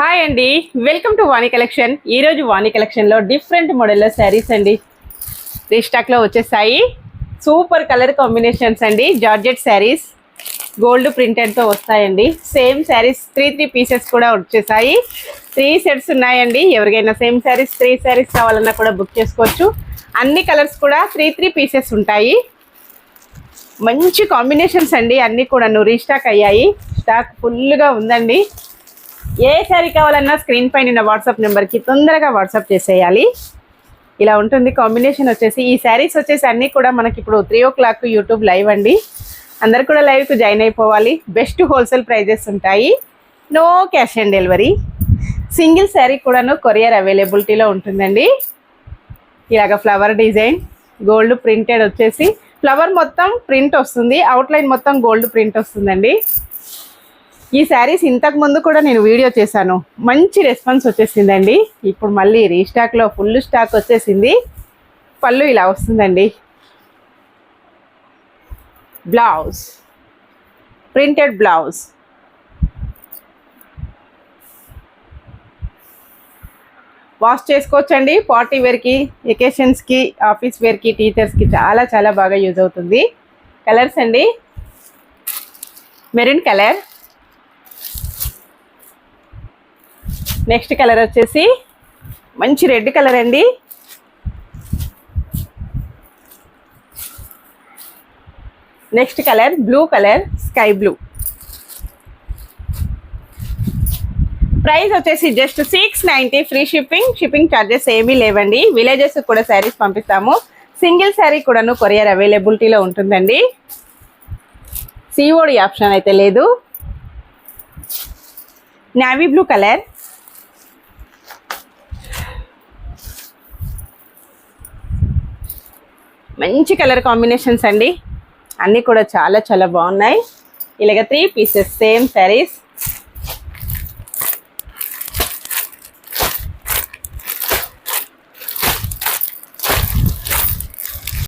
Hi అండి, welcome to Vani collection. ఈరోజు వాణి కలెక్షన్లో డిఫరెంట్ మోడల్లో శారీస్ అండి రీస్టాక్లో వచ్చేసాయి. సూపర్ కలర్ కాంబినేషన్స్ అండి. జార్జెట్ శారీస్ గోల్డ్ ప్రింటెడ్తో వస్తాయండి. సేమ్ శారీస్ త్రీ పీసెస్ కూడా వచ్చేసాయి. 3 సెట్స్ ఉన్నాయండి. ఎవరికైనా సేమ్ శారీస్ 3 శారీస్ కావాలన్నా కూడా బుక్ చేసుకోవచ్చు. అన్ని కలర్స్ కూడా 3 పీసెస్ ఉంటాయి. మంచి కాంబినేషన్స్ అండి. అన్నీ కూడా రీస్టాక్ అయ్యాయి. స్టాక్ ఫుల్గా ఉందండి. ఏ శారీ కావాలన్నా స్క్రీన్ పైన వాట్సాప్ నెంబర్కి తొందరగా వాట్సాప్ చేసేయాలి. ఇలా ఉంటుంది కాంబినేషన్ వచ్చేసి. ఈ శారీస్ వచ్చేసి అన్నీ కూడా మనకి ఇప్పుడు 3 o'clock యూట్యూబ్ లైవ్ అండి. అందరు కూడా లైవ్కి జాయిన్ అయిపోవాలి. బెస్ట్ హోల్సేల్ ప్రైజెస్ ఉంటాయి. No cash on delivery. Single sari కూడాను కొరియర్ అవైలబిలిటీలో ఉంటుందండి. ఇలాగ ఫ్లవర్ డిజైన్ గోల్డ్ ప్రింటెడ్ వచ్చేసి ఫ్లవర్ మొత్తం ప్రింట్ వస్తుంది. అవుట్లైన్ మొత్తం గోల్డ్ ప్రింట్ వస్తుందండి. ఈ శారీస్ ఇంతకు ముందు కూడా నేను వీడియో చేశాను. మంచి రెస్పాన్స్ వచ్చేసిందండి. ఇప్పుడు మళ్ళీ రీస్టాక్లో ఫుల్ స్టాక్ వచ్చేసింది. పళ్ళు ఇలా వస్తుందండి. Blouse printed blouse. వాష్ చేసుకోవచ్చండి. పార్టీ వేర్కి, ఎకేషన్స్కి, ఆఫీస్ వేర్కి, టీచర్స్కి చాలా చాలా బాగా యూజ్ అవుతుంది. కలర్స్ అండి. మెరూన్ కలర్, నెక్స్ట్ కలర్ వచ్చేసి మంచి రెడ్ కలర్ అండి. Next colour blue colour, sky blue. Price వచ్చేసి జస్ట్ 690. ఫ్రీ షిప్పింగ్ ఛార్జెస్ ఏమీ లేవండి. విలేజెస్ కూడా శారీస్ పంపిస్తాము. సింగిల్ శారీ కూడాను కొరియర్ అవైలబిలిటీలో ఉంటుందండి. సిఓడి ఆప్షన్ అయితే లేదు. నేవీ బ్లూ కలర్, మంచి కలర్ కాంబినేషన్స్ అండి. అన్నీ కూడా చాలా చాలా బాగున్నాయి. ఇలాగ 3 పీసెస్ సేమ్ శారీస్